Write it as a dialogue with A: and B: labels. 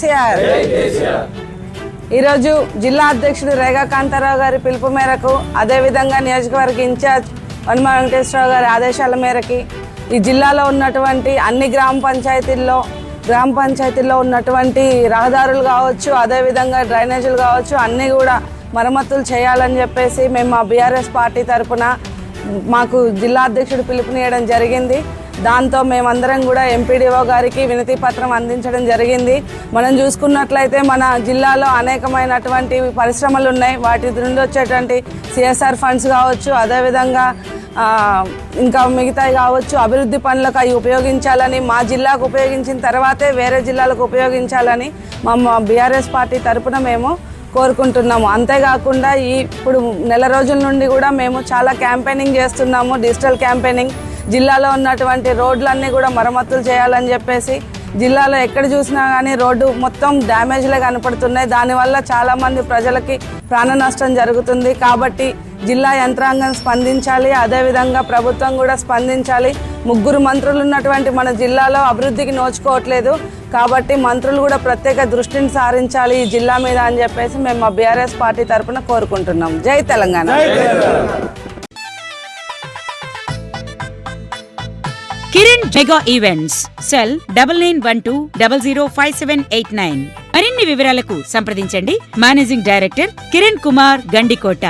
A: కేసీఆర్. ఈరోజు జిల్లా అధ్యక్షుడు రేగా కాంతారావు గారి పిలుపు మేరకు, అదేవిధంగా నియోజకవర్గ ఇన్ఛార్జ్ వనమ వెంకటేశ్వరరావు గారి ఆదేశాల మేరకి ఈ జిల్లాలో ఉన్నటువంటి అన్ని గ్రామ పంచాయతీల్లో ఉన్నటువంటి రహదారులు కావచ్చు, అదేవిధంగా డ్రైనేజీలు కావచ్చు, అన్నీ కూడా మరమ్మతులు చేయాలని చెప్పేసి మేము మా బీఆర్ఎస్ పార్టీ తరఫున మాకు జిల్లా అధ్యక్షుడు పిలుపునియడం జరిగింది. దాంతో మేమందరం కూడా ఎంపీడీఓ గారికి వినతి పత్రం అందించడం జరిగింది. మనం చూసుకున్నట్లయితే మన జిల్లాలో అనేకమైనటువంటి పరిశ్రమలు ఉన్నాయి. వాటి నుండి వచ్చేటువంటి సిఎస్ఆర్ ఫండ్స్ కావచ్చు, అదేవిధంగా ఇంకా మిగతాయి కావచ్చు, అభివృద్ధి పనులకు అవి ఉపయోగించాలని, మా జిల్లాకు ఉపయోగించిన తర్వాతే వేరే జిల్లాలకు ఉపయోగించాలని మా బీఆర్ఎస్ పార్టీ తరఫున మేము కోరుకుంటున్నాము. అంతేకాకుండా ఇప్పుడు నెల రోజుల నుండి కూడా మేము చాలా క్యాంపెయినింగ్ చేస్తున్నాము, డిజిటల్ క్యాంపెయినింగ్. జిల్లాలో ఉన్నటువంటి రోడ్లన్నీ కూడా మరమ్మతులు చేయాలని చెప్పేసి, జిల్లాలో ఎక్కడ చూసినా కానీ రోడ్డు మొత్తం డ్యామేజ్లే కనపడుతున్నాయి. దానివల్ల చాలామంది ప్రజలకి ప్రాణ నష్టం జరుగుతుంది. కాబట్టి జిల్లా యంత్రాంగం స్పందించాలి, అదేవిధంగా ప్రభుత్వం కూడా స్పందించాలి. 3 మంత్రులు ఉన్నటువంటి మన జిల్లాలో అభివృద్ధికి నోచుకోవట్లేదు. కాబట్టి మంత్రులు కూడా ప్రత్యేక దృష్టిని సారించాలి ఈ జిల్లా మీద అని చెప్పేసి మేము మా బీఆర్ఎస్ పార్టీ తరఫున కోరుకుంటున్నాం. జై Telangana.
B: Kiran mega events cell 9912005789. మరిన్ని వివరాలకు సంప్రదించండి మేనేజింగ్ డైరెక్టర్ కిరణ్ కుమార్ గండికోట.